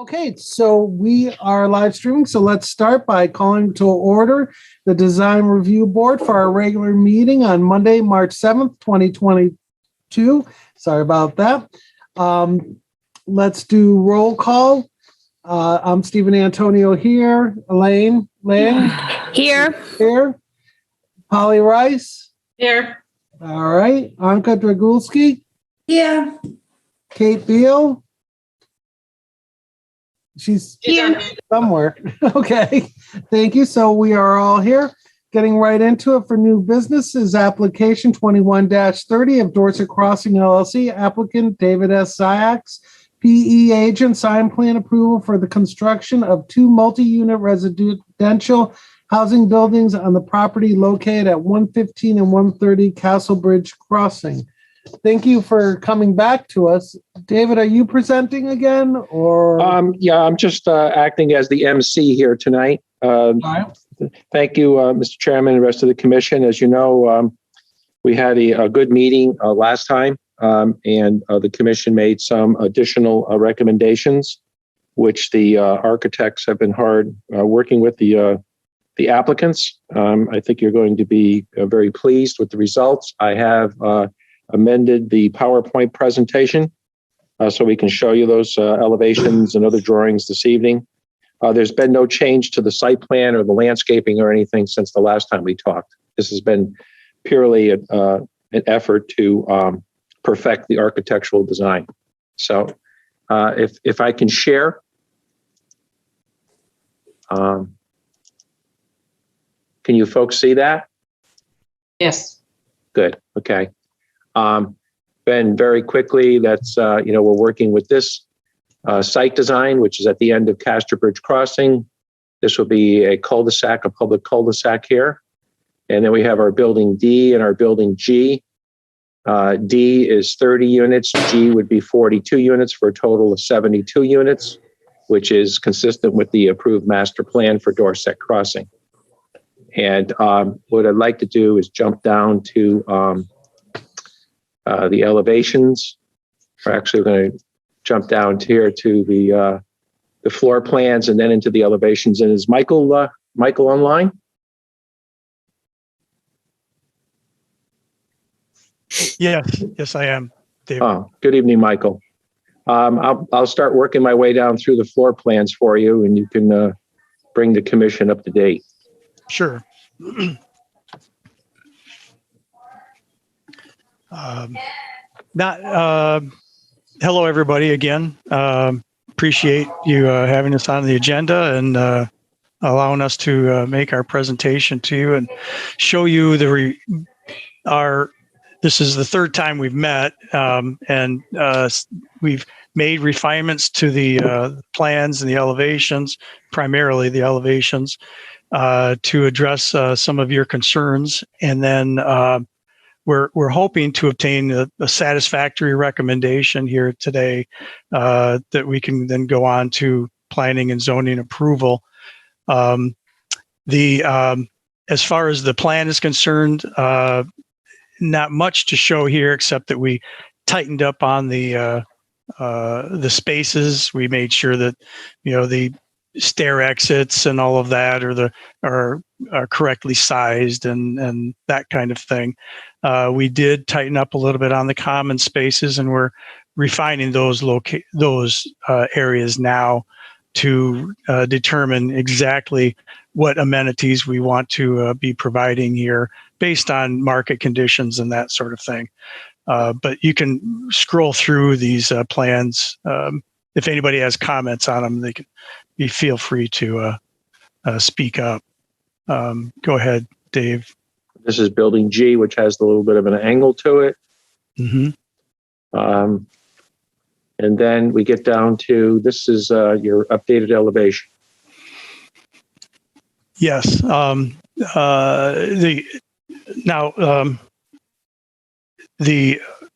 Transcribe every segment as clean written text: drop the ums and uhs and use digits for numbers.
Okay, so we are live streaming. So let's start by calling to order the Design Review Board for our regular meeting on Monday, March 7th, 2022. Sorry about that. Let's do roll call. I'm Stephen Antonio here. Elaine Lang Here. here. Polly Rice. Here. All right. Anka Dragulski. Yeah. Kate Beal. She's Here. somewhere. Okay. Thank you. So we are all here. Getting right into it for new businesses. Application 21-30 of Dorset Crossing LLC. Applicant David S. Syax. PE agent, sign plan approval for the construction of two multi-unit residential housing buildings on the property located at 115 and 130 Castle Bridge Crossing. Thank you for coming back to us. David, are you presenting again, or? Yeah, I'm just acting as the MC here tonight. Right. Thank you, Mr. Chairman and the rest of the commission. As you know, we had a good meeting last time, and the commission made some additional recommendations, which the architects have been hard working with the applicants. I think you're going to be very pleased with the results. I have amended the PowerPoint presentation so we can show you those elevations and other drawings this evening. There's been no change to the site plan or the landscaping or anything since the last time we talked. This has been purely an effort to perfect the architectural design. So if I can share. Can you folks see that? Yes. Good. Okay. Ben, very quickly, that's, we're working with this site design, which is at the end of Castor Bridge Crossing. This will be a cul-de-sac, a public cul-de-sac here. And then we have our building D and our building G. D is 30 units. G would be 42 units for a total of 72 units, which is consistent with the approved master plan for Dorset Crossing. And what I'd like to do is jump down to the elevations. We're actually going to jump down here to the floor plans and then into the elevations. And is Michael online? Yes, I am, David. Oh, good evening, Michael. I'll start working my way down through the floor plans for you, and you can bring the commission up to date. Sure. Hello, everybody, again. Appreciate you having us on the agenda and allowing us to make our presentation to you and show you this is the third time we've met, and we've made refinements to the plans and the elevations, primarily the elevations, to address some of your concerns. And then we're hoping to obtain a satisfactory recommendation here today that we can then go on to planning and zoning approval. As far as the plan is concerned, not much to show here except that we tightened up on the spaces. We made sure that the stair exits and all of that are correctly sized and that kind of thing. We did tighten up a little bit on the common spaces, and we're refining those areas now to determine exactly what amenities we want to be providing here based on market conditions and that sort of thing. But you can scroll through these plans. If anybody has comments on them, they can feel free to speak up. Go ahead, Dave. This is building G, which has a little bit of an angle to it. Mm-hmm. And then we get down to, this is your updated elevation. Yes.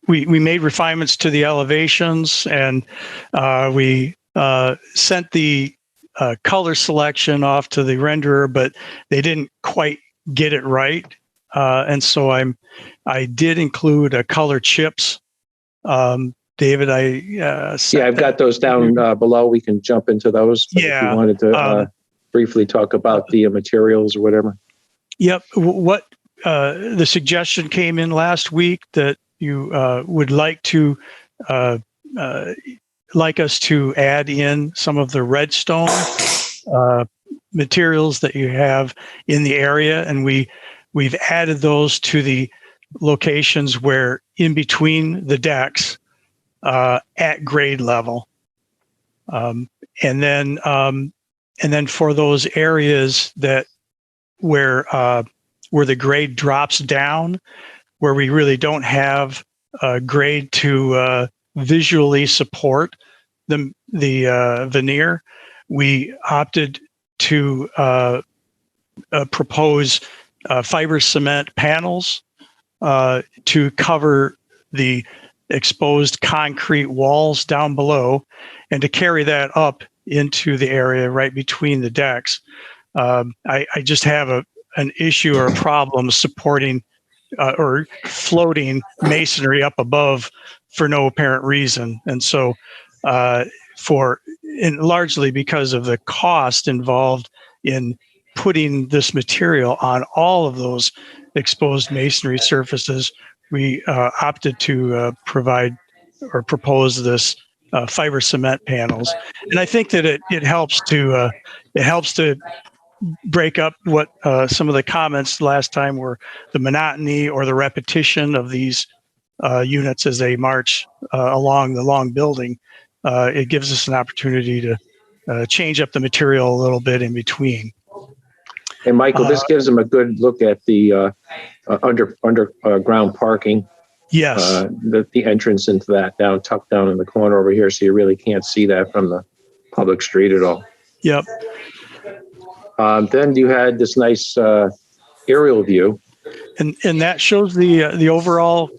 We made refinements to the elevations, and we sent the color selection off to the renderer, but they didn't quite get it right. And so I did include color chips David, Yeah, I've got those down below. We can jump into those. But if you wanted to briefly talk about the materials or whatever. Yep. What the suggestion came in last week that you would like us to add in some of the redstone materials that you have in the area, and we've added those to the locations where in between the decks at grade level, and then for those areas that where the grade drops down, where we really don't have a grade to visually support the veneer, we opted to propose fiber cement panels to cover the exposed concrete walls down below, and to carry that up into the area right between the decks. I just have an issue or a problem supporting or floating masonry up above for no apparent reason. And so largely because of the cost involved in putting this material on all of those exposed masonry surfaces, we opted to provide or propose this fiber cement panels. And I think that it helps to break up what some of the comments last time were, the monotony or the repetition of these units as they march along the long building. It gives us an opportunity to change up the material a little bit in between. And Michael, this gives them a good look at the underground parking. Yes. The entrance into that tucked down in the corner over here, so you really can't see that from the public street at all. Yep. Then you had this nice aerial view, and that shows the overall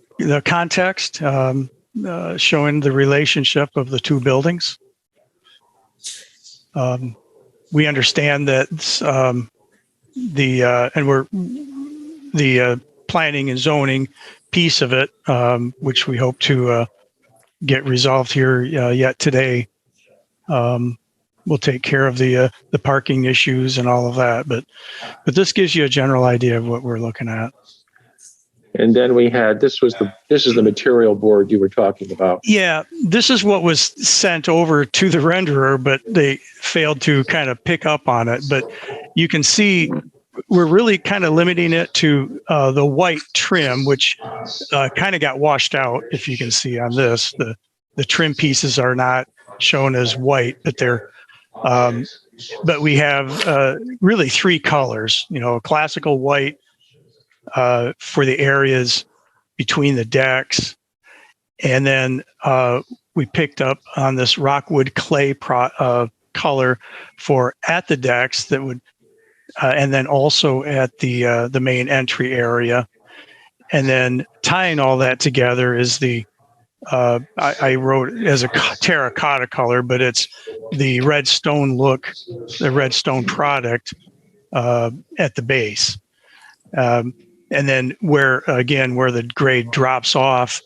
context, showing the relationship of the two buildings. We understand that the planning and zoning piece of it, which we hope to get resolved here yet today, will take care of the parking issues and all of that. But this gives you a general idea of what we're looking at. And then we had this is the material board you were talking about. Yeah, this is what was sent over to the renderer, but they failed to kind of pick up on it. But you can see we're really kind of limiting it to the white trim, which kind of got washed out. If you can see on this, the trim pieces are not shown as white, but they're but we have really three colors. Classical white for the areas between the decks, and then we picked up on this rockwood clay color for at the decks that would. And then also at the main entry area, and then tying all that together is the I wrote as a terracotta color, but it's the redstone look, the redstone product at the base, and then where the grade drops off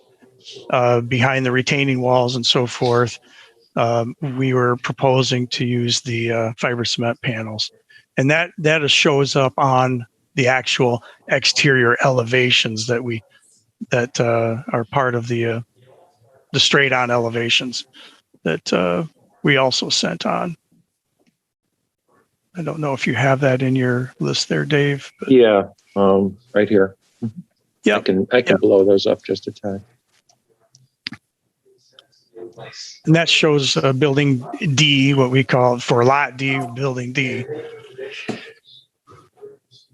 behind the retaining walls and so forth, we were proposing to use the fiber cement panels. And that shows up on the actual exterior elevations that are part of the straight on elevations that we also sent on. I don't know if you have that in your list there, Dave. But... Yeah, right here. Yeah, I can blow those up just a tad. And that shows building D, what we call it for lot D, building D.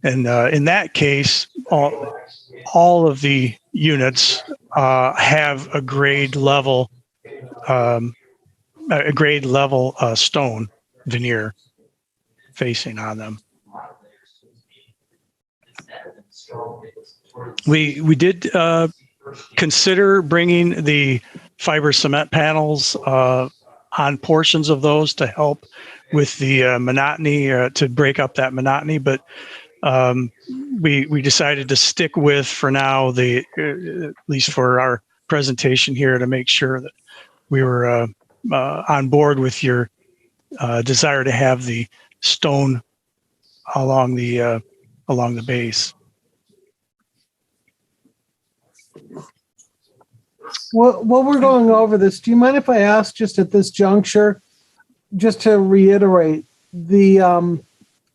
And in that case, all of the units have a grade level stone veneer facing on them. We did consider bringing the fiber cement panels on portions of those to help with the monotony, to break up that monotony, but we decided to stick with, for now, at least for our presentation here to make sure that we were on board with your desire to have the stone along the base. Well, while we're going over this, do you mind if I ask just at this juncture, just to reiterate, the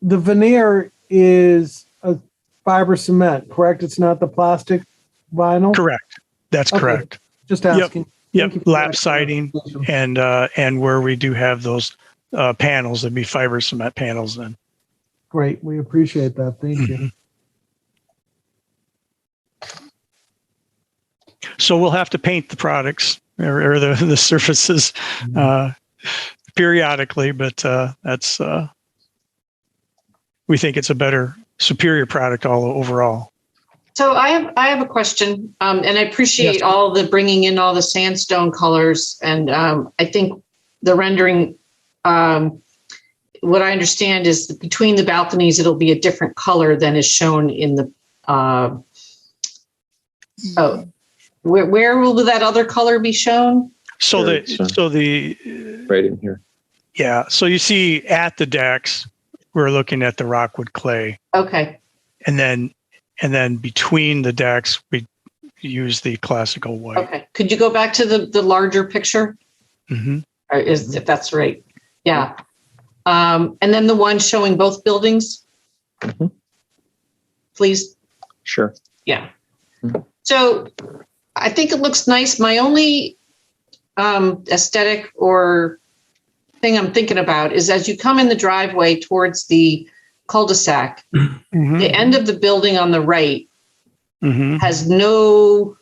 veneer is a fiber cement, correct? It's not the plastic vinyl? Correct. That's Okay. correct. Just asking. Yep. Thank you for Lap that siding clarification. and where we do have those panels, that'd be fiber cement panels then. Great. We appreciate that. Thank you. So we'll have to paint the products or the surfaces periodically, but that's we think it's a better, superior product all overall. So I have a question, and I appreciate Yes. all the bringing in all the sandstone colors, and I think the rendering. What I understand is that between the balconies, it'll be a different color than is shown in the. Where will that other color be shown? So Sure, the Right in here. yeah. So you see at the decks, we're looking at the rockwood clay, Okay. and then between the decks, we use the classical white. Okay. Could you go back to the larger picture? Mm-hmm. Or if that's right? Yeah. And then the one showing both buildings, Mhm. please. Sure. Yeah. Mhm. So I think it looks nice. My only aesthetic or thing I'm thinking about is as you come in the driveway towards the cul-de-sac, Mm-hmm. the end of the building on the right Mm-hmm. has no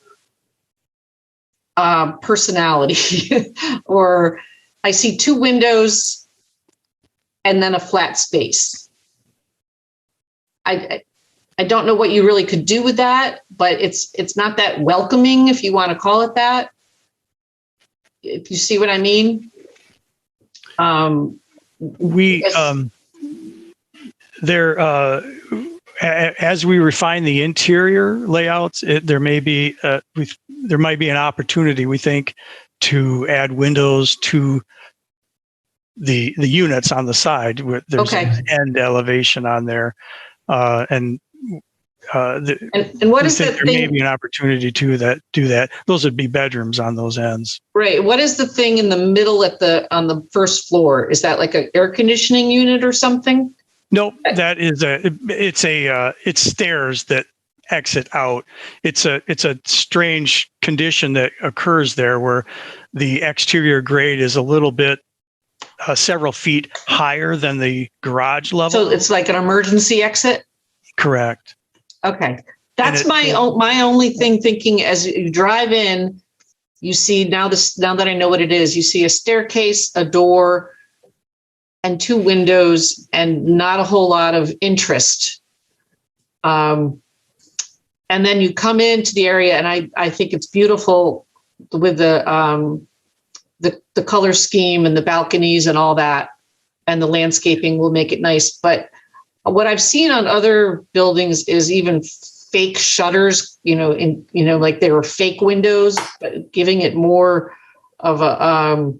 personality. Or I see two windows and then a flat space. I don't know what you really could do with that, but it's not that welcoming, if you want to call it that. If you see what I mean. We Yes. there as we refine the interior layouts, there might be an opportunity, we think, to add windows to the units on the side where there's Okay. an end elevation on there, and And what we is the think there may thing? be an opportunity to do that. Those would be bedrooms on those ends. Right. What is the thing in the middle on the first floor? Is that like an air conditioning unit or something? Nope, that is it's stairs that exit out. It's a strange condition that occurs there where the exterior grade is a little bit several feet higher than the garage level. So it's like an emergency exit? Correct. Okay. That's it- my only thing, thinking as you drive in, you see now that I know what it is, you see a staircase, a door, and two windows, and not a whole lot of interest. And then you come into the area, and I think it's beautiful with the color scheme and the balconies and all that, and the landscaping will make it nice. But what I've seen on other buildings is even fake shutters, like they were fake windows, but giving it more of a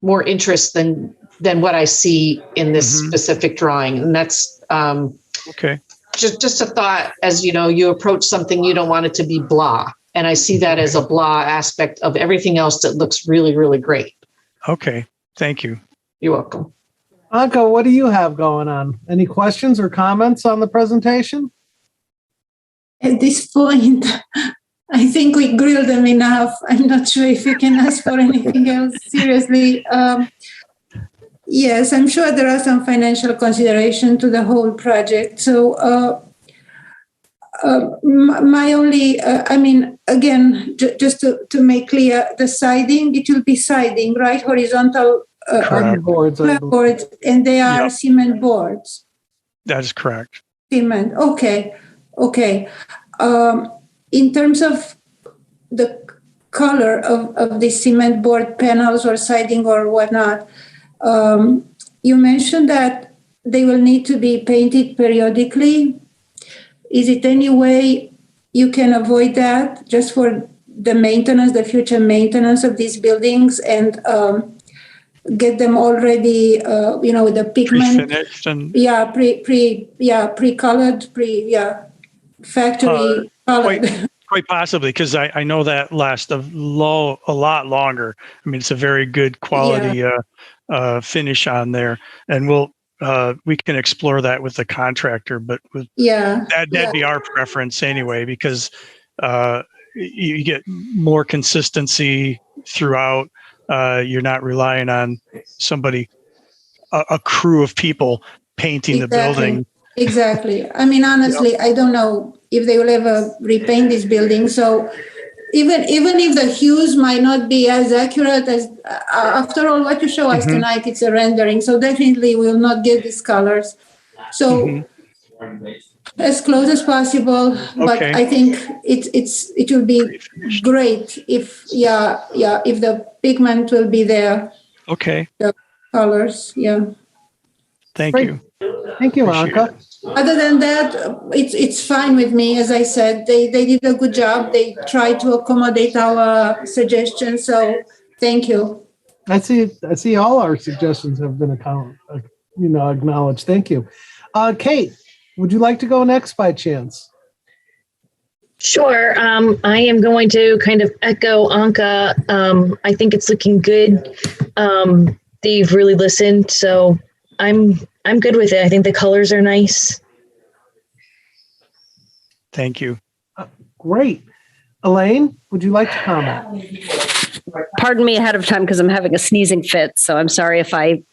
more interest than what I see in this Mhm. specific drawing. And that's Okay. just a thought. As you approach something, you don't want it to be blah. And I see that as a blah aspect of everything else that looks really, really great. Okay. Thank you. You're welcome. Anka, what do you have going on? Any questions or comments on the presentation? At this point, I think we grilled them enough. I'm not sure if you can ask for anything else. Seriously. Yes, I'm sure there are some financial consideration to the whole project. So my only, again, just to make clear, the siding, it will be siding, right? Horizontal Correct. Boards, I believe. boards, and they are Yep. cement boards. That is correct. Cement. Okay. In terms of the color of the cement board panels or siding or whatnot, you mentioned that they will need to be painted periodically. Is it any way you can avoid that just for the maintenance, the future maintenance of these buildings, and get them already, with the pigment. Pre-finished and Pre-colored, factory colored. quite possibly, because I know that lasts a lot longer. I mean, it's a very good quality finish on there, and we can explore that with the contractor, but that'd be our preference anyway, because you get more consistency throughout. You're not relying on somebody, a crew of people painting the building. Exactly. I mean, honestly, I don't know if they will ever repaint this building. So even if the hues might not be as accurate as, after all, what you show us tonight, it's a rendering. So definitely we will not get these colors. So as close as possible. But I think it will be great if the pigment will be there. Okay. The colors. Yeah. Thank you. Thank you, Anka. Other than that, it's fine with me. As I said, they did a good job. They tried to accommodate our suggestions. So thank you. I see all our suggestions have been acknowledged. Thank you. Kate, would you like to go next by chance? Sure. I am going to kind of echo Anka. I think it's looking good. They've really listened, so I'm good with it. I think the colors are nice. Thank you. Great. Elaine, would you like to comment? Pardon me ahead of time because I'm having a sneezing fit. So I'm sorry if I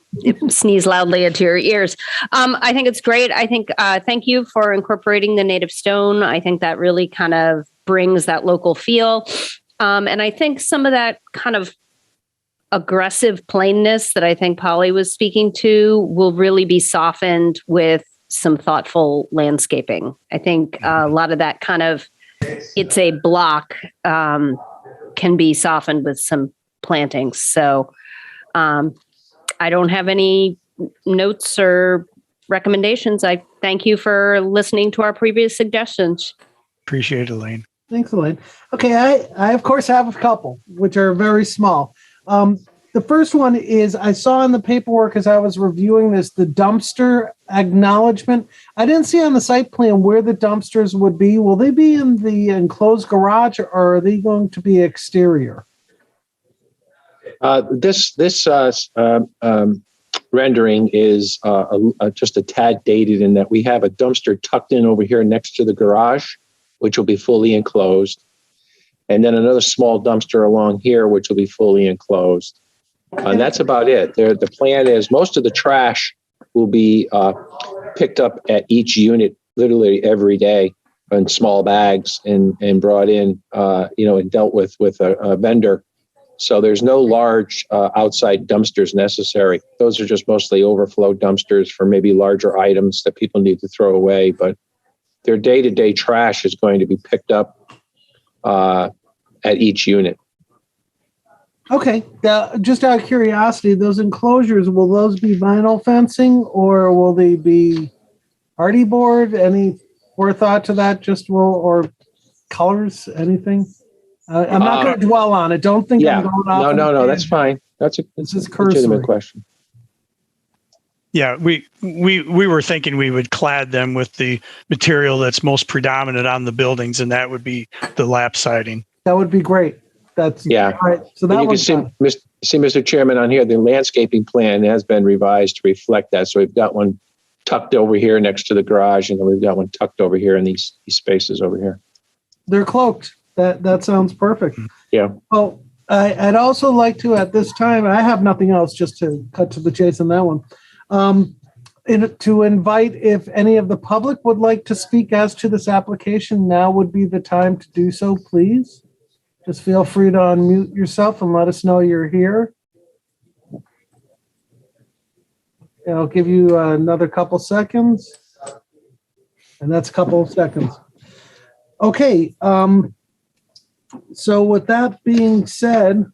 sneeze loudly into your ears. I think it's great. I think thank you for incorporating the native stone. I think that really kind of brings that local feel. And I think some of that kind of aggressive plainness that I think Polly was speaking to will really be softened with some thoughtful landscaping. I think a lot of that kind of, it's a block, can be softened with some plantings. So I don't have any notes or recommendations. I thank you for listening to our previous suggestions. Appreciate it, Elaine. Thanks, Elaine. Okay, I of course have a couple, which are very small. The first one is I saw in the paperwork as I was reviewing this, the dumpster acknowledgement. I didn't see on the site plan where the dumpsters would be. Will they be in the enclosed garage or are they going to be exterior? This rendering is just a tad dated in that we have a dumpster tucked in over here next to the garage, which will be fully enclosed. And then another small dumpster along here, which will be fully enclosed. And that's about it. The plan is most of the trash will be picked up at each unit literally every day in small bags and brought in, and dealt with a vendor. So there's no large outside dumpsters necessary. Those are just mostly overflow dumpsters for maybe larger items that people need to throw away. But their day-to-day trash is going to be picked up at each unit. Okay. Just out of curiosity, those enclosures, will those be vinyl fencing or will they be hardy board? Any forethought to that? Or colors? Anything? I'm not going to dwell on it. Don't think I'm going off. No, that's fine. That's a legitimate question. Yeah, we were thinking we would clad them with the material that's most predominant on the buildings, and that would be the lap siding. That would be great. That's all right. So that you can see, Mr. Chairman, on here, the landscaping plan has been revised to reflect that. So we've got one tucked over here next to the garage, and then we've got one tucked over here in these spaces over here. They're cloaked. That sounds perfect. Yeah. Well, I'd also like to, at this time, I have nothing else, just to cut to the chase on that one, to invite if any of the public would like to speak as to this application, now would be the time to do so, please. Just feel free to unmute yourself and let us know you're here. I'll give you another couple seconds. And that's a couple of seconds. Okay. So with that being said,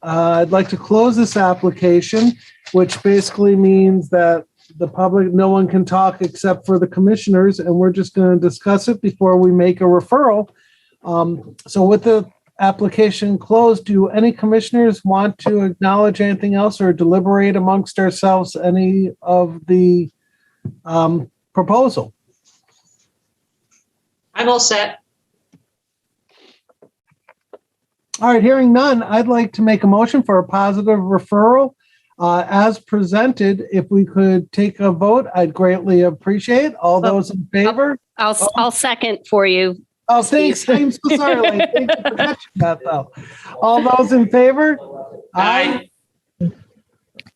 I'd like to close this application, which basically means that the public, no one can talk except for the commissioners, and we're just going to discuss it before we make a referral. So with the application closed. Do any commissioners want to acknowledge anything else or deliberate amongst ourselves any of the proposal? I'm all set. All right, hearing none, I'd like to make a motion for a positive referral as presented. If we could take a vote, I'd greatly appreciate. All those in favor? I'll second for you. Oh, thanks. I'm so sorry. Like, thank you for catching that, though. All those in favor? Aye.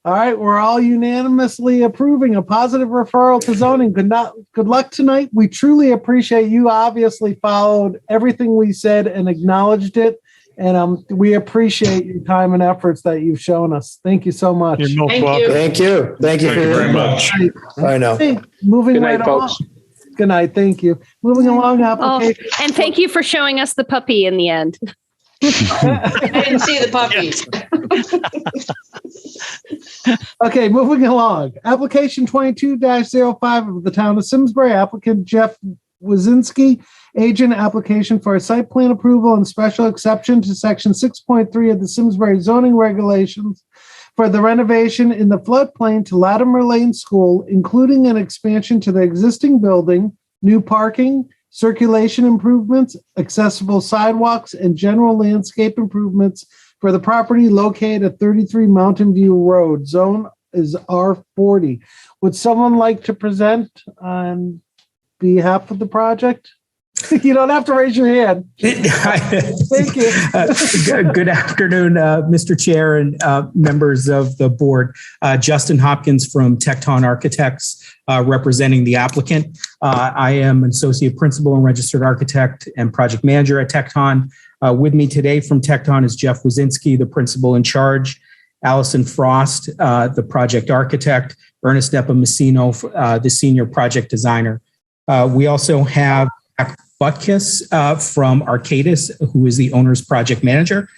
All right, we're all unanimously approving a positive referral to zoning. Good luck tonight. We truly appreciate you. Obviously, followed everything we said and acknowledged it, and we appreciate your time and efforts that you've shown us. Thank you so much. You're most Thank welcome. you. Thank you. Thank you Thank you very much. I know. Hey, moving Good night, right folks. along. Good night. Thank you. Moving along, application. And thank you for showing us the puppy in the end. I didn't see the puppies. Okay, moving along. Application 22-05 of the town of Simsbury. Applicant Jeff Wazinski. Agent application for a site plan approval and special exception to section 6.3 of the Simsbury zoning regulations for the renovation in the floodplain to Latimer Lane School, including an expansion to the existing building, new parking, circulation improvements, accessible sidewalks, and general landscape improvements for the property located at 33 Mountain View Road. Zone is R40. Would someone like to present on behalf of the project? You don't have to raise your hand. Thank you. Good afternoon, Mr. Chair and members of the board. Justin Hopkins from Tecton Architects, representing the applicant. I am an associate principal and registered architect and project manager at Tecton. With me today from Tecton is Jeff Wazinski, the principal in charge, Allison Frost, the project architect, Ernest Nepomuceno, the senior project designer. We also have Butkus from Arcadis, who is the owner's project manager.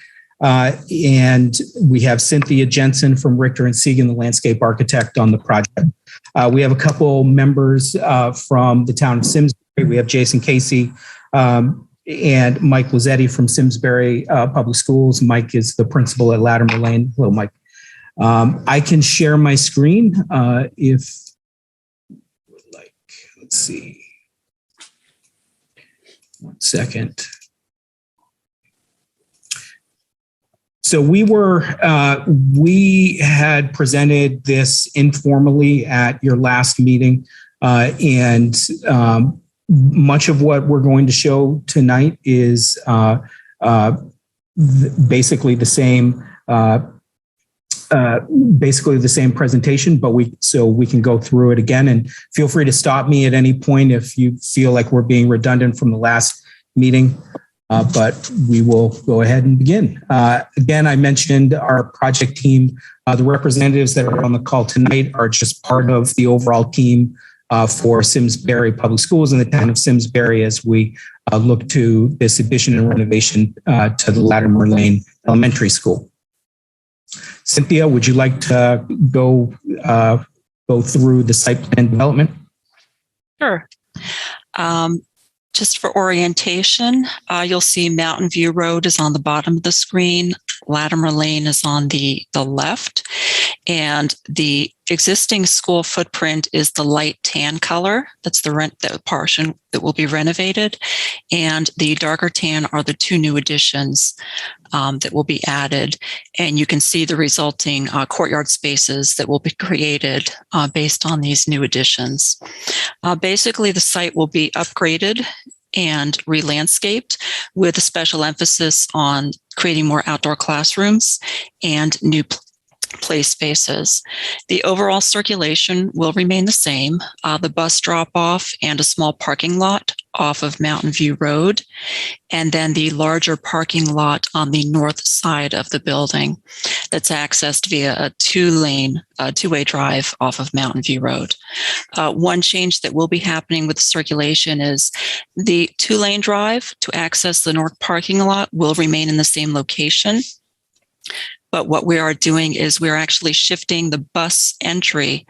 And we have Cynthia Jensen from Richter and Segan, the landscape architect on the project. We have a couple members from the town of Simsbury. We have Jason Casey and Mike Lazzetti from Simsbury Public Schools. Mike is the principal at Latimer Lane. Hello, Mike. I can share my screen if you would like. Let's see. 1 second. So we had presented this informally at your last meeting, and much of what we're going to show tonight is basically the same. Basically the same presentation, but we can go through it again, and feel free to stop me at any point if you feel like we're being redundant from the last meeting, but we will go ahead and begin. Again, I mentioned our project team. The representatives that are on the call tonight are just part of the overall team for Simsbury Public Schools in the town of Simsbury as we look to this addition and renovation to the Latimer Lane Elementary School. Cynthia, would you like to go through the site plan development? Sure. Just for orientation, you'll see Mountain View Road is on the bottom of the screen. Latimer Lane is on the left. And the existing school footprint is the light tan color. That's the portion that will be renovated. And the darker tan are the two new additions that will be added. And you can see the resulting courtyard spaces that will be created based on these new additions. Basically, the site will be upgraded and re-landscaped with a special emphasis on creating more outdoor classrooms and new play spaces. The overall circulation will remain the same. The bus drop-off and a small parking lot off of Mountain View Road, and then the larger parking lot on the north side of the building that's accessed via a two-way drive off of Mountain View Road. One change that will be happening with the circulation is the two-lane drive to access the north parking lot will remain in the same location. But what we are doing is we're actually shifting the bus entry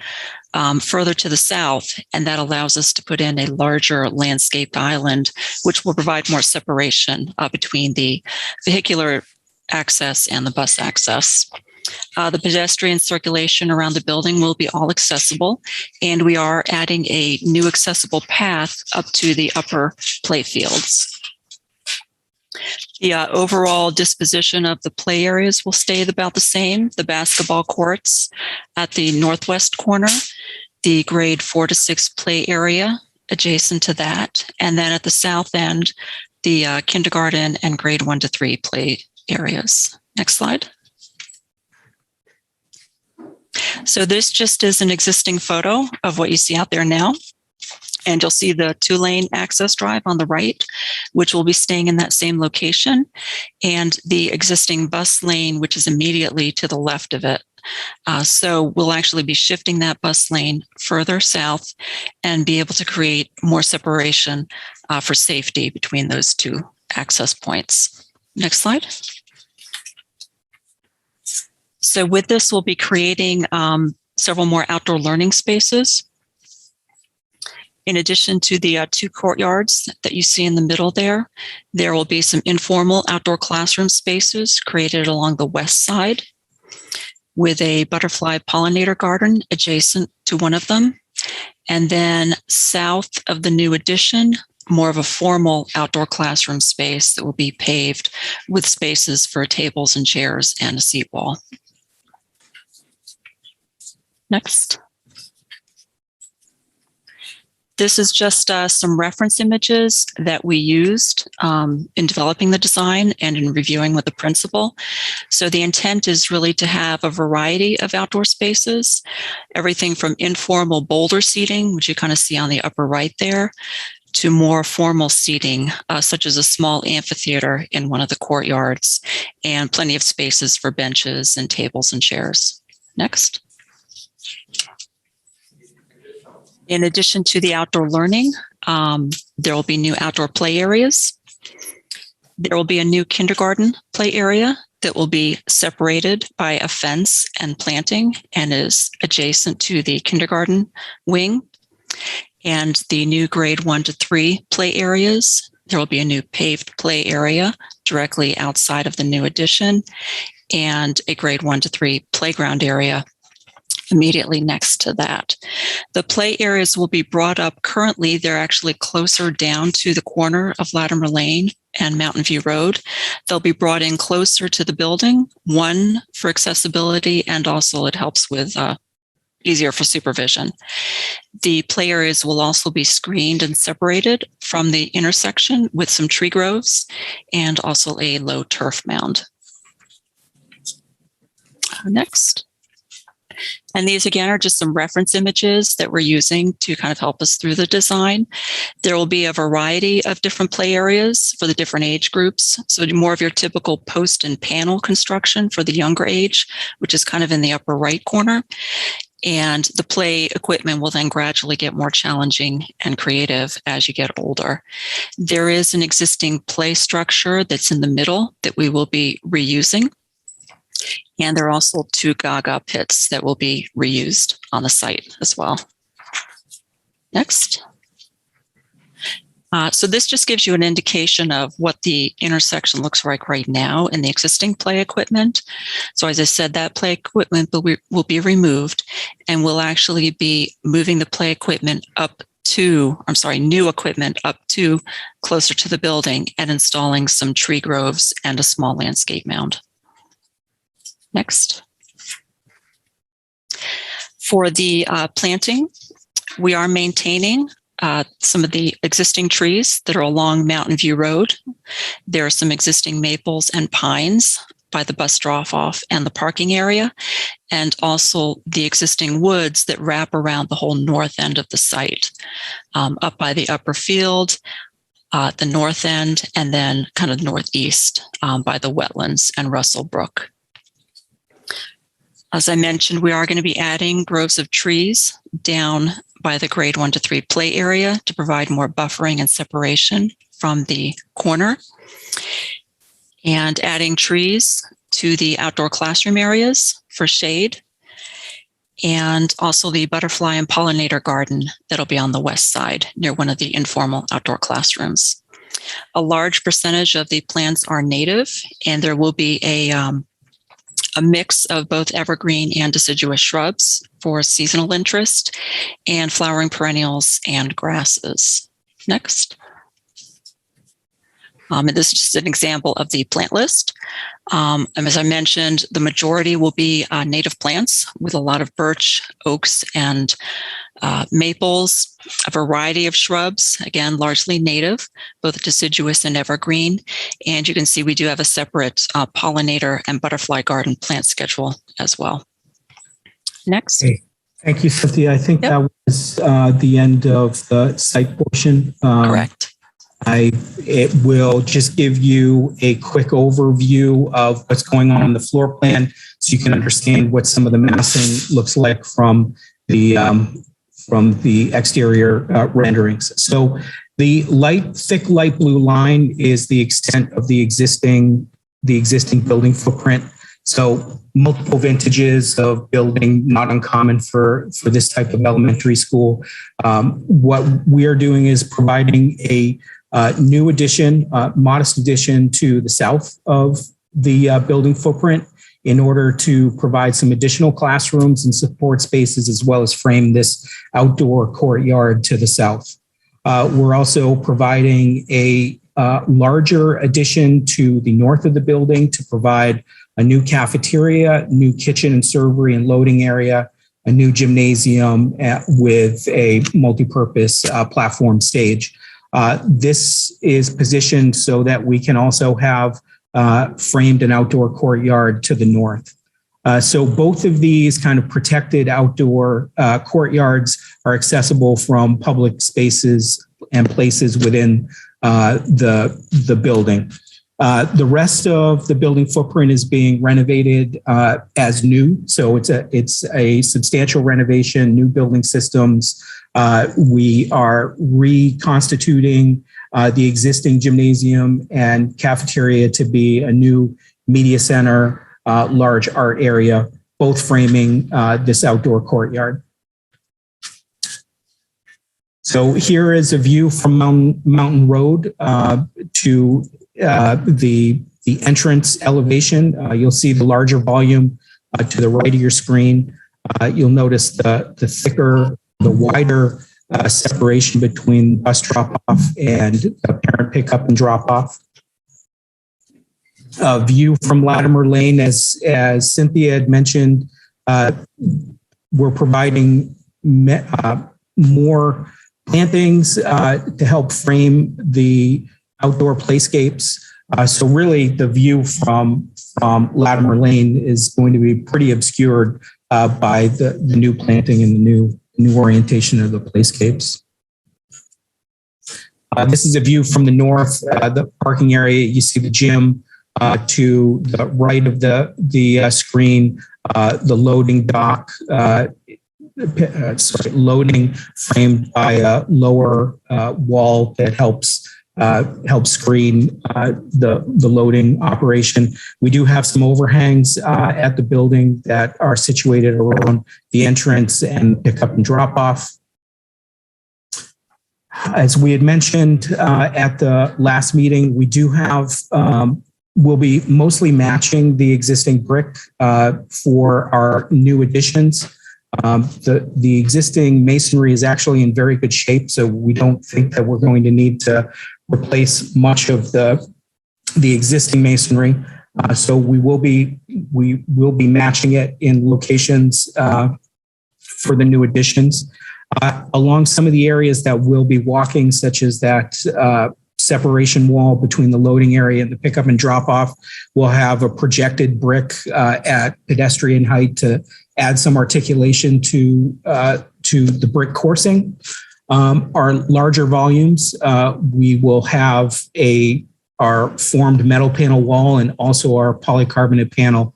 further to the south, and that allows us to put in a larger landscaped island, which will provide more separation between the vehicular access and the bus access. The pedestrian circulation around the building will be all accessible, and we are adding a new accessible path up to the upper play fields. The overall disposition of the play areas will stay about the same. The basketball courts at the northwest corner, the grade 4 to 6 play area adjacent to that, and then at the south end, the kindergarten and grade 1 to 3 play areas. Next slide. So this just is an existing photo of what you see out there now. And you'll see the 2-lane access drive on the right, which will be staying in that same location, and the existing bus lane, which is immediately to the left of it. So we'll actually be shifting that bus lane further south and be able to create more separation for safety between those two access points. Next slide. So with this, we'll be creating several more outdoor learning spaces. In addition to the 2 courtyards that you see in the middle there, there will be some informal outdoor classroom spaces created along the west side with a butterfly pollinator garden adjacent to one of them. And then south of the new addition, more of a formal outdoor classroom space that will be paved with spaces for tables and chairs and a seat wall. Next. This is just some reference images that we used in developing the design and in reviewing with the principal. So the intent is really to have a variety of outdoor spaces, everything from informal boulder seating, which you kind of see on the upper right there, to more formal seating, such as a small amphitheater in one of the courtyards, and plenty of spaces for benches and tables and chairs. Next. In addition to the outdoor learning, there will be new outdoor play areas. There will be a new kindergarten play area that will be separated by a fence and planting and is adjacent to the kindergarten wing. And the new grade 1 to 3 play areas, there will be a new paved play area directly outside of the new addition, and a grade 1 to 3 playground area immediately next to that. The play areas will be brought up. Currently, they're actually closer down to the corner of Latimer Lane and Mountain View Road. They'll be brought in closer to the building, one for accessibility, and also it helps with easier for supervision. The play areas will also be screened and separated from the intersection with some tree groves and also a low turf mound. Next. And these, again, are just some reference images that we're using to kind of help us through the design. There will be a variety of different play areas for the different age groups. So more of your typical post and panel construction for the younger age, which is kind of in the upper right corner. And the play equipment will then gradually get more challenging and creative as you get older. There is an existing play structure that's in the middle that we will be reusing. And there are also 2 Gaga pits that will be reused on the site as well. Next. So this just gives you an indication of what the intersection looks like right now in the existing play equipment. So as I said, that play equipment will be removed, and we'll actually be moving the play equipment new equipment up to closer to the building and installing some tree groves and a small landscape mound. Next. For the planting, we are maintaining some of the existing trees that are along Mountain View Road. There are some existing maples and pines by the bus drop-off and the parking area, and also the existing woods that wrap around the whole north end of the site, up by the upper field, the north end, and then kind of northeast by the wetlands and Russell Brook. As I mentioned, we are going to be adding groves of trees down by the grade 1 to 3 play area to provide more buffering and separation from the corner, and adding trees to the outdoor classroom areas for shade. and also the butterfly and pollinator garden that'll be on the west side near one of the informal outdoor classrooms. A large percentage of the plants are native, and there will be a mix of both evergreen and deciduous shrubs for seasonal interest, and flowering perennials and grasses. Next. And this is just an example of the plant list. And as I mentioned, the majority will be native plants with a lot of birch, oaks, and maples, a variety of shrubs, again, largely native, both deciduous and evergreen. And you can see we do have a separate pollinator and butterfly garden plant schedule as well. Next. Okay. Thank you, Cynthia. I think that was the end of the site portion. Correct. It will just give you a quick overview of what's going on the floor plan, so you can understand what some of the massing looks like from the exterior renderings. So the thick light blue line is the extent of the existing building footprint. So multiple vintages of building, not uncommon for this type of elementary school. What we are doing is providing a new addition, modest addition to the south of the building footprint in order to provide some additional classrooms and support spaces, as well as frame this outdoor courtyard to the south. We're also providing a larger addition to the north of the building to provide a new cafeteria, new kitchen and servery and loading area, a new gymnasium with a multi-purpose platform stage. This is positioned so that we can also have framed an outdoor courtyard to the north. So both of these kind of protected outdoor courtyards are accessible from public spaces and places within the building. The rest of the building footprint is being renovated as new. So it's a substantial renovation, new building systems. We are reconstituting the existing gymnasium and cafeteria to be a new media center, large art area, both framing this outdoor courtyard. So here is a view from Mountain Road to the entrance elevation. You'll see the larger volume to the right of your screen. You'll notice the wider separation between bus drop-off and parent pickup and drop-off. View from Latimer Lane, as Cynthia had mentioned, we're providing more plantings to help frame the outdoor playscapes. So really the view from Latimer Lane is going to be pretty obscured by the new planting and the new orientation of the playscapes. This is a view from the north, the parking area. You see the gym to the right of the screen, the loading dock, loading framed by a lower wall that helps screen the loading operation. We do have some overhangs at the building that are situated around the entrance and pickup and drop off. As we had mentioned at the last meeting, we do have, we'll be mostly matching the existing brick for our new additions. The existing masonry is actually in very good shape, so we don't think that we're going to need to replace much of the existing masonry. So we will be matching it in locations for the new additions. Along some of the areas that we'll be walking, such as that separation wall between the loading area and the pickup and drop off, we'll have a projected brick at pedestrian height to add some articulation to the brick coursing. Our larger volumes, we will have our formed metal panel wall and also our polycarbonate panel.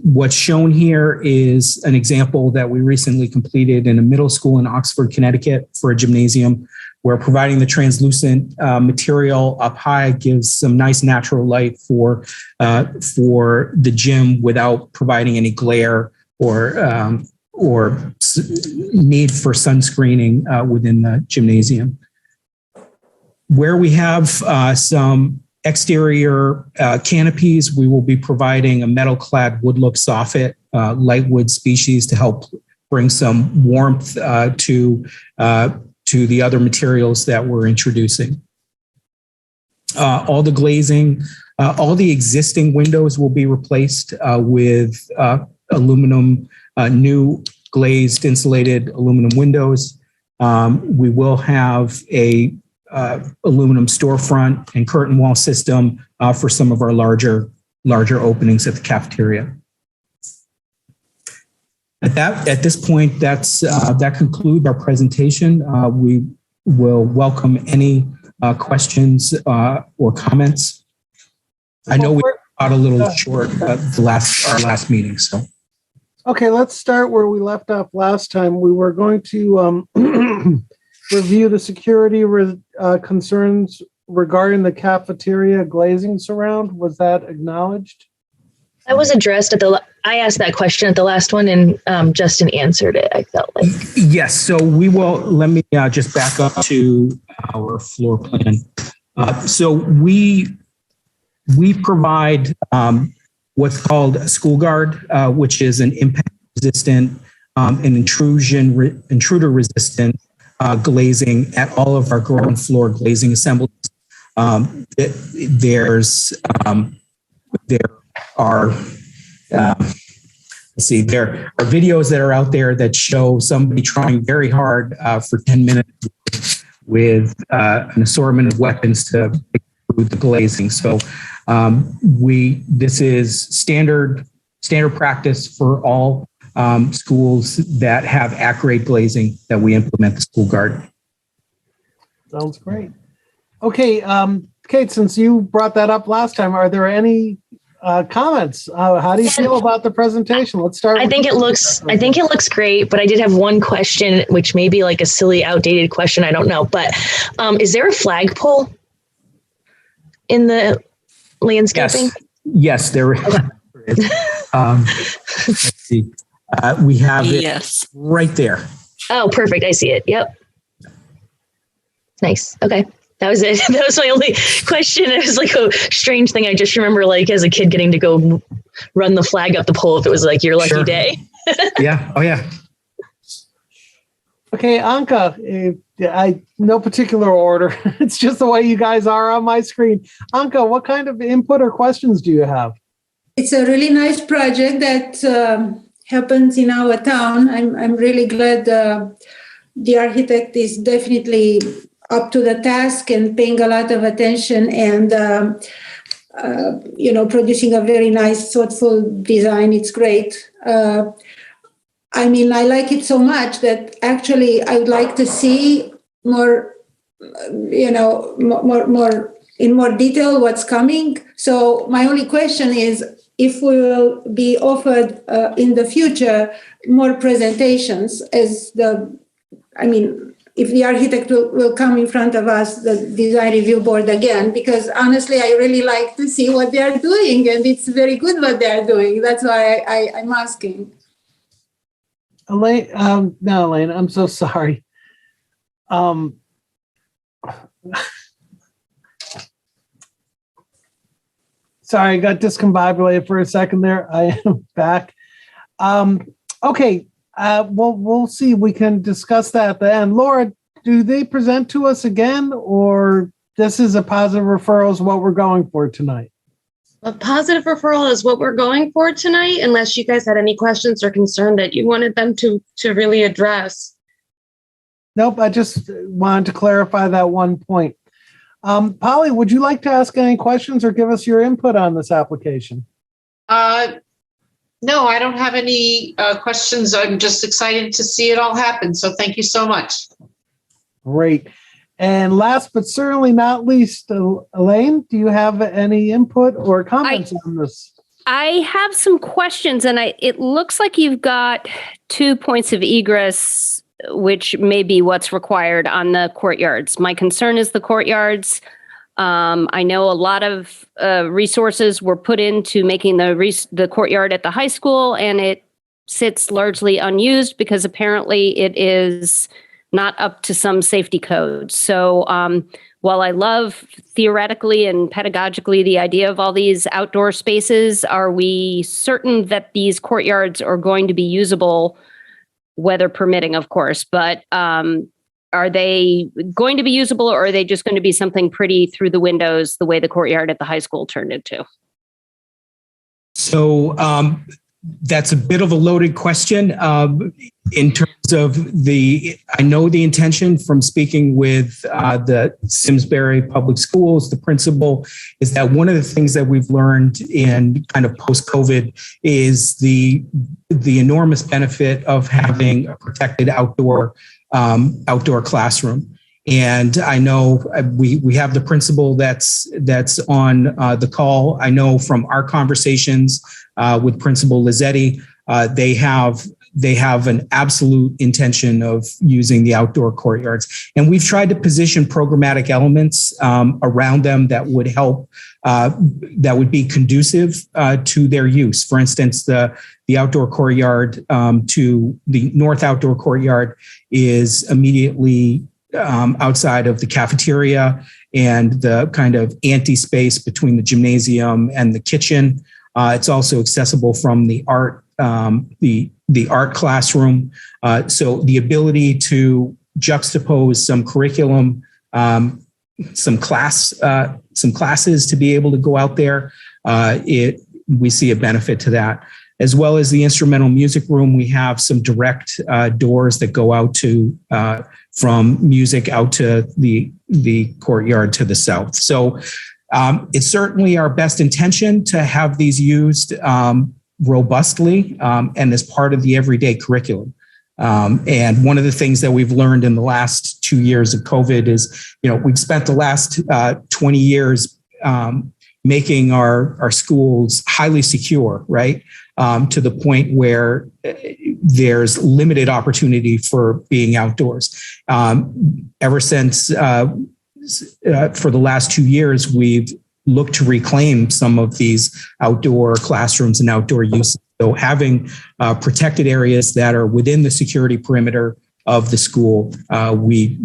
What's shown here is an example that we recently completed in a middle school in Oxford, Connecticut for a gymnasium, where providing the translucent material up high gives some nice natural light for the gym without providing any glare or need for sunscreening within the gymnasium. Where we have some exterior canopies, we will be providing a metal-clad wood-look soffit, light wood species, to help bring some warmth to the other materials that we're introducing. All the glazing, all the existing windows will be replaced with aluminum, new glazed insulated aluminum windows. We will have a aluminum storefront and curtain wall system for some of our larger openings at the cafeteria. At this point, that concludes our presentation. We will welcome any questions or comments. I know we got a little short our last meeting, so. Okay, let's start where we left off last time. We were going to review the security concerns regarding the cafeteria glazing surround. Was that acknowledged? That was addressed I asked that question at the last one, and Justin answered it, I felt like. Yes, so let me just back up to our floor plan. So we provide what's called a school guard, which is an impact resistant and intruder resistant glazing at all of our ground floor glazing assemblies. There are videos that are out there that show somebody trying very hard for 10 minutes with an assortment of weapons to break through the glazing. So this is standard practice for all schools that have at-grade glazing that we implement the school guard. Sounds great. Okay, Kate, since you brought that up last time, are there any comments? How do you feel about the presentation? Let's start. I think it looks great, but I did have one question, which may be like a silly, outdated question. I don't know, but is there a flagpole in the landscaping? Yes, there is. Let's see. We have it right there. Oh, perfect. I see it. Yep. Nice. Okay. That was it. That was my only question. It was like a strange thing. I just remember, like, as a kid getting to go run the flag up the pole if it was like your lucky day. Yeah. Oh, yeah. Okay, Anka, no particular order. It's just the way you guys are on my screen. Anka, what kind of input or questions do you have? It's a really nice project that happens in our town. I'm really glad the architect is definitely up to the task and paying a lot of attention and, producing a very nice, thoughtful design. It's great. I like it so much that actually I would like to see more, more in more detail what's coming. So my only question is if we will be offered in the future more presentations if the architect will come in front of us, the design review board again, because honestly, I really like to see what they are doing, and it's very good what they are doing. That's why I'm asking. Elaine, Elaine, I'm so sorry. Sorry, I got discombobulated for a second there. I am back. Okay. We'll see. We can discuss that at the end. Laura, do they present to us again, or this is a positive referral is what we're going for tonight? A positive referral is what we're going for tonight, unless you guys had any questions or concern that you wanted them to really address. Nope, I just wanted to clarify that one point. Polly, would you like to ask any questions or give us your input on this application? No, I don't have any questions. I'm just excited to see it all happen. So thank you so much. Great. And last but certainly not least, Elaine, do you have any input or comments on this? I have some questions, and it looks like you've got 2 points of egress, which may be what's required on the courtyards. My concern is the courtyards. I know a lot of resources were put into making the courtyard at the high school, and it sits largely unused because apparently it is not up to some safety codes. So while I love theoretically and pedagogically the idea of all these outdoor spaces, are we certain that these courtyards are going to be usable, weather permitting, of course, but are they going to be usable, or are they just going to be something pretty through the windows the way the courtyard at the high school turned into? So that's a bit of a loaded question in terms of I know the intention from speaking with the Simsbury Public Schools, the principal, is that one of the things that we've learned in kind of post-COVID is the enormous benefit of having a protected outdoor classroom. And I know we have the principal that's on the call. I know from our conversations with Principal Lizzetti, they have an absolute intention of using the outdoor courtyards. And we've tried to position programmatic elements around them that would help, that would be conducive to their use. For instance, the outdoor courtyard to the north outdoor courtyard is immediately outside of the cafeteria and the kind of space between the gymnasium and the kitchen. It's also accessible from the art classroom. So the ability to juxtapose some curriculum, some classes to be able to go out there, we see a benefit to that. As well as the instrumental music room, we have some direct doors that go out to from music out to the courtyard to the south. So it's certainly our best intention to have these used robustly and as part of the everyday curriculum. And one of the things that we've learned in the last 2 years of COVID is, we've spent the last 20 years making our schools highly secure, right? To the point where there's limited opportunity for being outdoors. Ever since, for the last 2 years, we've looked to reclaim some of these outdoor classrooms and outdoor uses. So having protected areas that are within the security perimeter of the school, we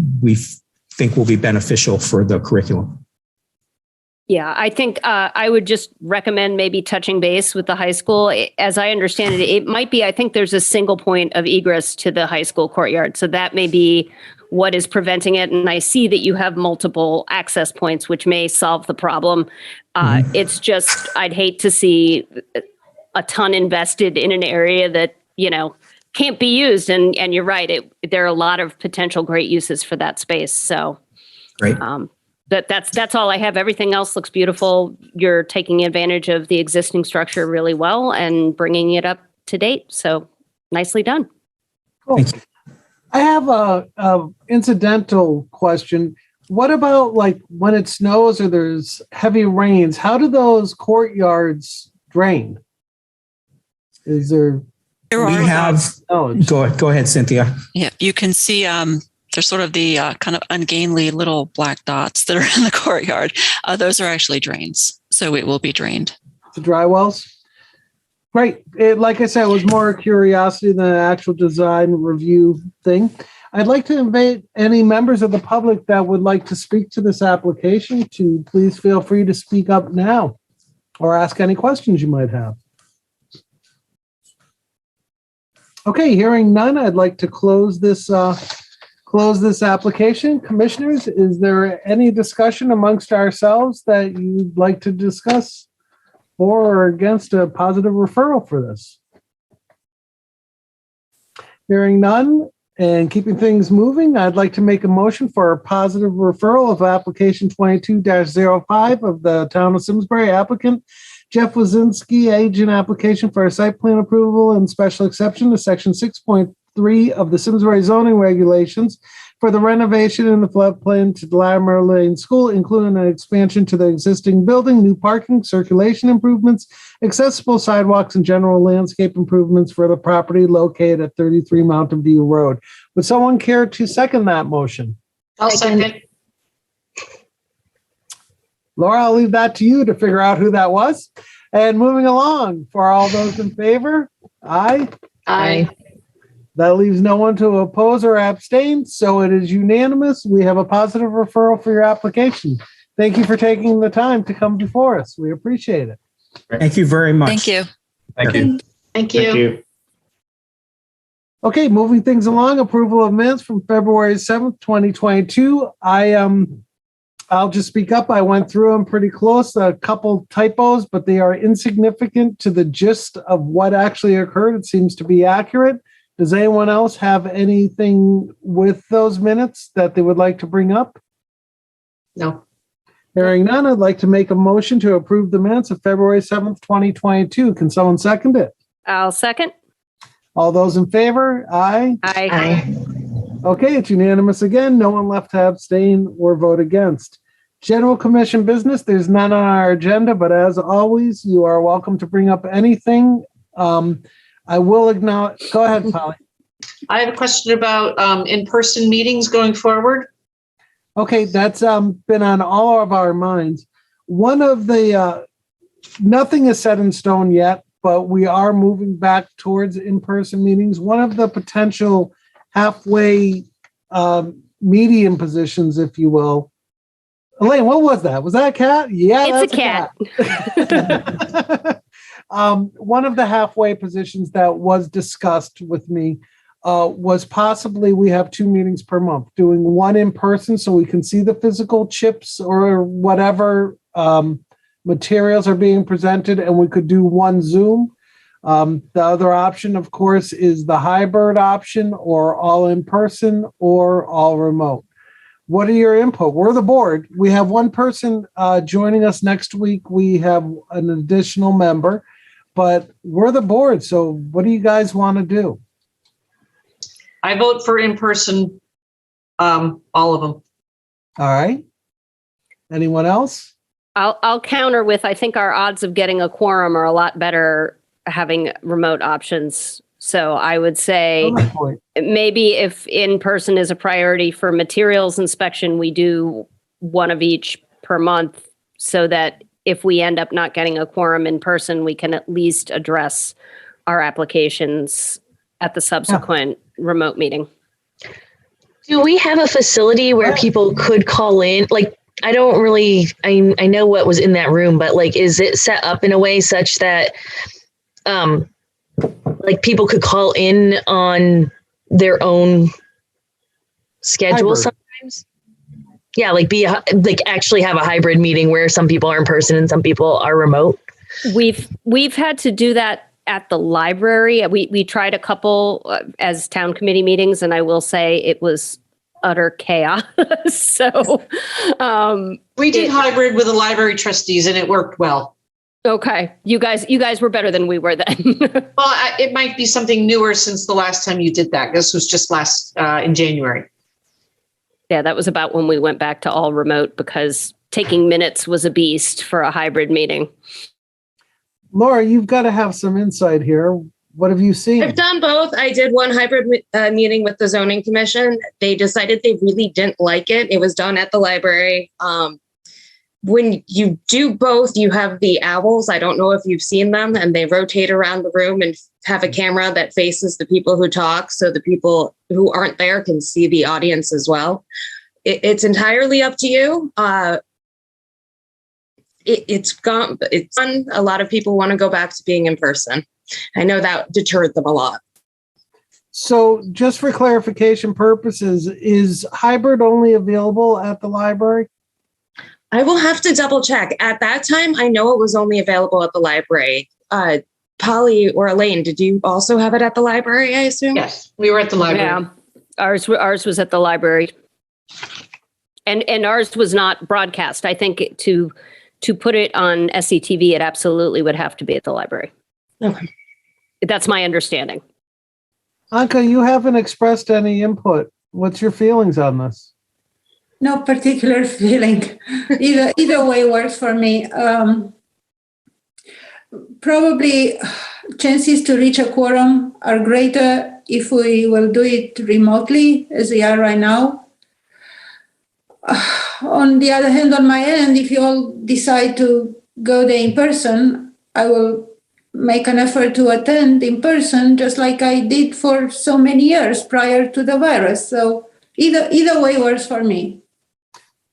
think will be beneficial for the curriculum. Yeah, I think I would just recommend maybe touching base with the high school. As I understand it, it might be, I think there's a single point of egress to the high school courtyard. So that may be what is preventing it. And I see that you have multiple access points, which may solve the problem. It's just, I'd hate to see a ton invested in an area that, can't be used. And you're right, there are a lot of potential great uses for that space. So great. That's all I have. Everything else looks beautiful. You're taking advantage of the existing structure really well and bringing it up to date. So nicely done. Cool. I have a incidental question. What about like when it snows or there's heavy rains? How do those courtyards drain? Is there? Go ahead, Cynthia. Yeah, you can see there's sort of the kind of ungainly little black dots that are in the courtyard. Those are actually drains, so it will be drained. The dry wells? Great. Like I said, it was more curiosity than an actual design review thing. I'd like to invite any members of the public that would like to speak to this application to please feel free to speak up now or ask any questions you might have. Okay, hearing none, I'd like to close this application. Commissioners, is there any discussion amongst ourselves that you'd like to discuss for or against a positive referral for this? Hearing none and keeping things moving, I'd like to make a motion for a positive referral of application 22-05 of the Town of Simsbury applicant Jeff Wazinski, agent, application for a site plan approval and special exception to section 6.3 of the Simsbury zoning regulations for the renovation in the floodplain to Latimer Lane School, including an expansion to the existing building, new parking, circulation improvements, accessible sidewalks, and general landscape improvements for the property located at 33 Mountain View Road. Would someone care to second that motion? I'll second. Laura, I'll leave that to you to figure out who that was. And moving along, for all those in favor, aye. Aye. That leaves no one to oppose or abstain, so it is unanimous. We have a positive referral for your application. Thank you for taking the time to come before us. We appreciate it. Thank you very much. Thank you. Thank you. Thank you. Thank you. Okay, moving things along, approval of minutes from February 7th, 2022. I'll just speak up. I went through them pretty close, a couple typos, but they are insignificant to the gist of what actually occurred. It seems to be accurate. Does anyone else have anything with those minutes that they would like to bring up? No. Hearing none, I'd like to make a motion to approve the minutes of February 7th, 2022. Can someone second it? I'll second. All those in favor? Aye. Aye. Okay, it's unanimous again. No one left to abstain or vote against. General Commission business, there's none on our agenda, but as always, you are welcome to bring up anything. I will acknowledge, go ahead, Polly. I have a question about in-person meetings going forward. Okay, that's been on all of our minds. One of the, nothing is set in stone yet, but we are moving back towards in-person meetings. One of the potential halfway medium positions, if you will. Elaine, what was that? Was that a cat? Yeah, It's a cat. One of the halfway positions that was discussed with me was possibly we have 2 meetings per month, doing one in person so we can see the physical chips or whatever materials are being presented, and we could do one Zoom. The other option, of course, is the hybrid option, or all in person or all remote. What are your input? We're the board. We have one person joining us next week. We have an additional member, but we're the board. So what do you guys want to do? I vote for in-person, all of them. All right. Anyone else? I'll counter with, I think our odds of getting a quorum are a lot better having remote options. So I would say maybe if in-person is a priority for materials inspection, we do one of each per month so that if we end up not getting a quorum in person, we can at least address our applications at the subsequent remote meeting. Do we have a facility where people could call in? Like, I don't really, I know what was in that room, but like, is it set up in a way such that, like people could call in on their own schedule sometimes? Yeah, like actually have a hybrid meeting where some people are in person and some people are remote. We've had to do that at the library. We tried a couple as town committee meetings, and I will say it was utter chaos. So we did hybrid with the library trustees, and it worked well. Okay, you guys were better than we were then. Well, it might be something newer since the last time you did that. This was just last in January. Yeah, that was about when we went back to all remote because taking minutes was a beast for a hybrid meeting. Laura, you've got to have some insight here. What have you seen? I've done both. I did one hybrid meeting with the zoning commission. They decided they really didn't like it. It was done at the library. When you do both, you have the owls. I don't know if you've seen them, and they rotate around the room and have a camera that faces the people who talk, so the people who aren't there can see the audience as well. It's entirely up to you. It's fun. A lot of people want to go back to being in person. I know that deterred them a lot. So just for clarification purposes, is hybrid only available at the library? I will have to double check. At that time, I know it was only available at the library. Polly or Elaine, did you also have it at the library, I assume? Yes, we were at the library. Yeah, ours was at the library. And ours was not broadcast. I think to put it on SCTV, it absolutely would have to be at the library. Okay. That's my understanding. Anka, you haven't expressed any input. What's your feelings on this? No particular feeling. Either way works for me. Probably chances to reach a quorum are greater if we will do it remotely as they are right now. On the other hand, on my end, if you all decide to go there in person, I will make an effort to attend in person, just like I did for so many years prior to the virus. So either way works for me.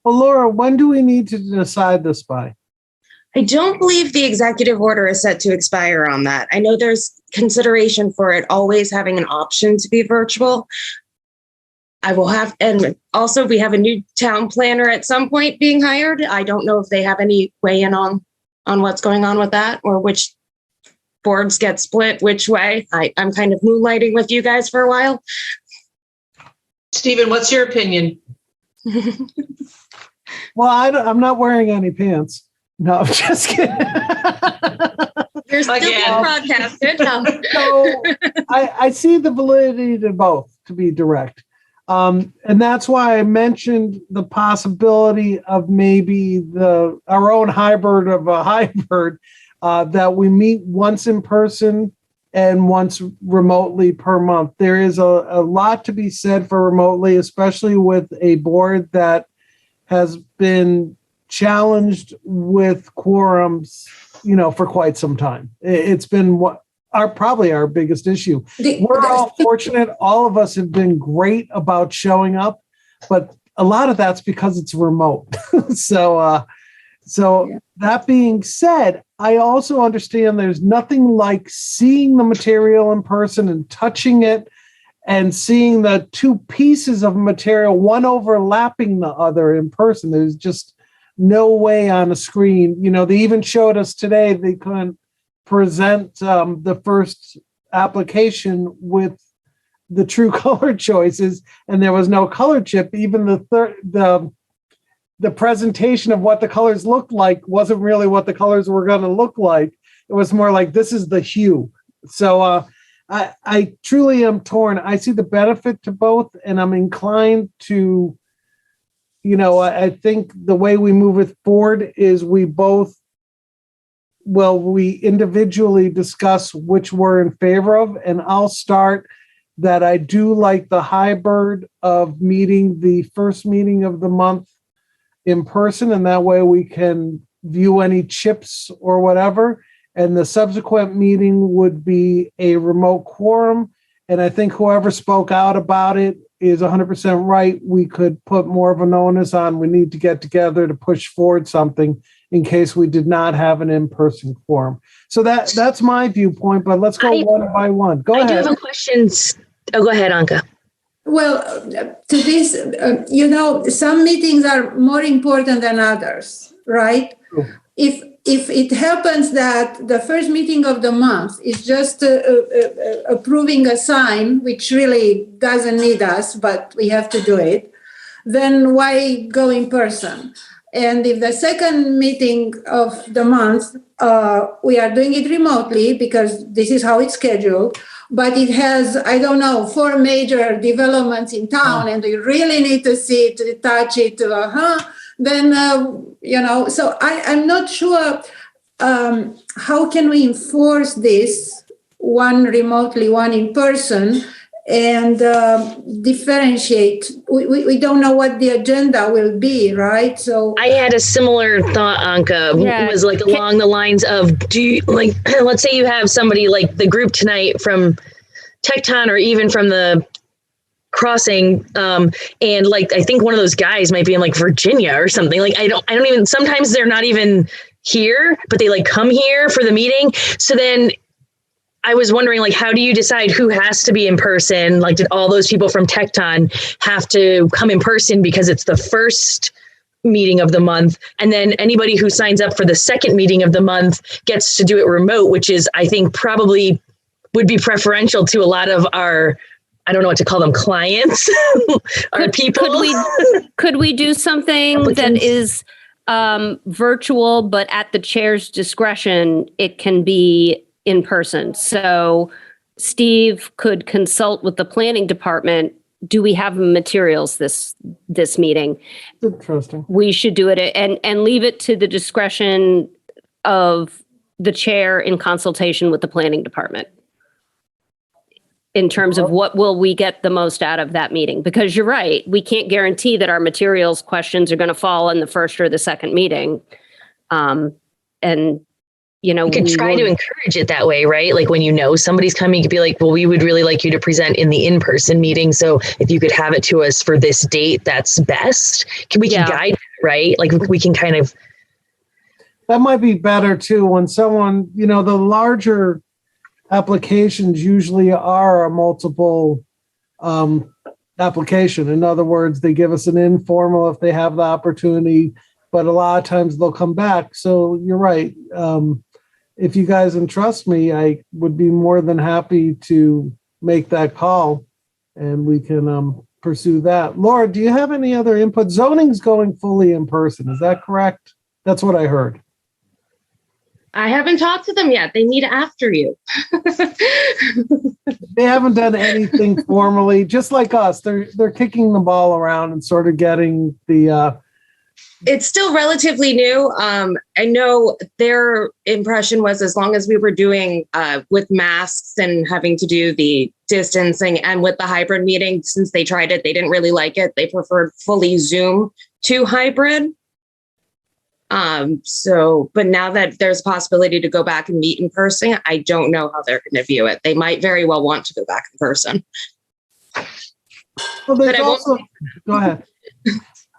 Well, Laura, when do we need to decide this by? I don't believe the executive order is set to expire on that. I know there's consideration for it always having an option to be virtual. I will have, and also we have a new town planner at some point being hired. I don't know if they have any weigh in on what's going on with that or which boards get split which way. I'm kind of moonlighting with you guys for a while. Stephen, what's your opinion? Well, I'm not wearing any pants. No, I'm just kidding. You're still being broadcasted. So I see the validity to both, to be direct. And that's why I mentioned the possibility of maybe our own hybrid of a hybrid, that we meet once in person and once remotely per month. There is a lot to be said for remotely, especially with a board that has been challenged with quorums, for quite some time. It's been probably our biggest issue. We're all fortunate. All of us have been great about showing up, but a lot of that's because it's remote. So that being said, I also understand there's nothing like seeing the material in person and touching it and seeing the two pieces of material, one overlapping the other in person. There's just no way on a screen. They even showed us today they couldn't present the first application with the true color choices, and there was no color chip. Even the presentation of what the colors looked like wasn't really what the colors were going to look like. It was more like, this is the hue. So I truly am torn. I see the benefit to both, and I'm inclined to, I think the way we move it forward is we individually discuss which we're in favor of, and I'll start that I do like the hybrid of meeting the first meeting of the month in person, and that way we can view any chips or whatever. And the subsequent meeting would be a remote quorum. And I think whoever spoke out about it is 100% right. We could put more of an onus on, we need to get together to push forward something in case we did not have an in-person quorum. So that's my viewpoint, but let's go one by one. Go ahead. I do have a question. Oh, go ahead, Anka. Well, to this, some meetings are more important than others, right? Sure. If it happens that the first meeting of the month is just approving a sign, which really doesn't need us, but we have to do it, then why go in person? And if the second meeting of the month, we are doing it remotely because this is how it's scheduled, but it has, 4 major developments in town, and you really need to see it, to touch it, then, so I'm not sure how can we enforce this, one remotely, one in person, and differentiate. We don't know what the agenda will be, right? So I had a similar thought, Anka. Yeah. It was like along the lines of, let's say you have somebody like the group tonight from Tecton or even from the Crossing, and like I think one of those guys might be in like Virginia or something. Like I don't even, sometimes they're not even here, but they like come here for the meeting. So then I was wondering, like, how do you decide who has to be in person? Like, did all those people from Tecton have to come in person because it's the first meeting of the month? And then anybody who signs up for the second meeting of the month gets to do it remote, which is, I think, probably would be preferential to a lot of our, I don't know what to call them, clients, our people. Could we do something that is virtual, but at the chair's discretion, it can be in person? So Steve could consult with the planning department. Do we have materials this meeting? Interesting. We should do it and leave it to the discretion of the chair in consultation with the planning department in terms of what will we get the most out of that meeting. Because you're right, we can't guarantee that our materials questions are going to fall in the first or the second meeting. And you know, You could we try to will- encourage it that way, right? Like when you know somebody's coming, you could be like, well, we would really like you to present in the in-person meeting. So if you could have it to us for this date, that's best. We can guide, right? Like we can kind of. That might be better too when someone, you know, the larger applications usually are a multiple application. In other words, they give us an informal if they have the opportunity, but a lot of times they'll come back. So you're right. If you guys entrust me, I would be more than happy to make that call and we can pursue that. Laura, do you have any other input? Zoning's going fully in person. Is that correct? That's what I heard. I haven't talked to them yet. They meet after you. They haven't done anything formally, just like us. They're kicking the ball around and sort of getting the It's still relatively new. I know their impression was as long as we were doing with masks and having to do the distancing and with the hybrid meeting, since they tried it, they didn't really like it. They preferred fully Zoom to hybrid. But now that there's a possibility to go back and meet in person, I don't know how they're going to view it. They might very well want to go back in person. Well, there's also, go ahead.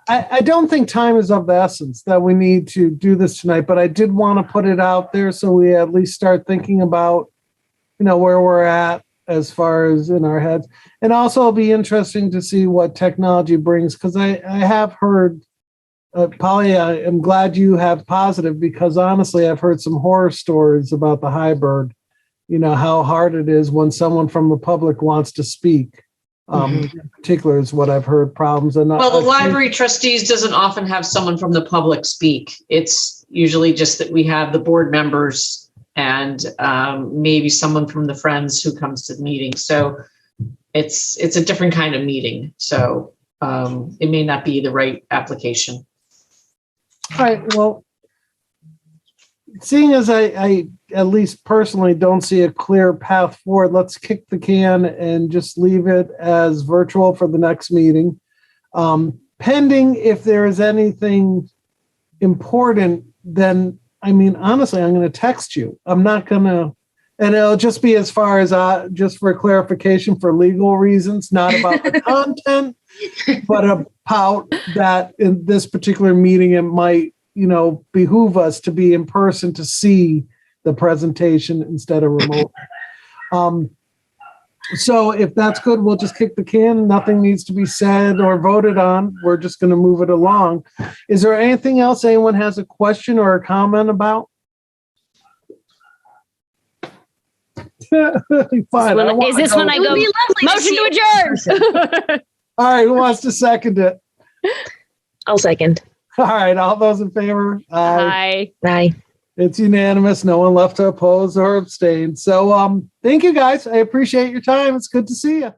I don't think time is of the essence that we need to do this tonight, but I did want to put it out there so we at least start thinking about, you know, where we're at as far as in our heads. And also it'll be interesting to see what technology brings, because I have heard, Polly, I am glad you have positive, because honestly, I've heard some horror stories about the hybrid, you know, how hard it is when someone from the public wants to speak. In particular is what I've heard problems. And well, the library trustees doesn't often have someone from the public speak. It's usually just that we have the board members and maybe someone from the Friends who comes to the meeting. So it's a different kind of meeting. So it may not be the right application. All right. Well, seeing as I at least personally don't see a clear path forward, let's kick the can and just leave it as virtual for the next meeting. Pending if there is anything important, then, I mean, honestly, I'm going to text you. I'm not going to, and it'll just be as far as just for clarification for legal reasons, not about the content, but about that in this particular meeting, it might, you know, behoove us to be in person to see the presentation instead of remote. So if that's good, we'll just kick the can. Nothing needs to be said or voted on. We're just going to move it along. Is there anything else anyone has a question or a comment about? Fine. Is this when I go, motion to adjourn? All right, who wants to second it? I'll second. All right, all those in favor? Aye. Bye. It's unanimous. No one left to oppose or abstain. So thank you guys. I appreciate your time. It's good to see you.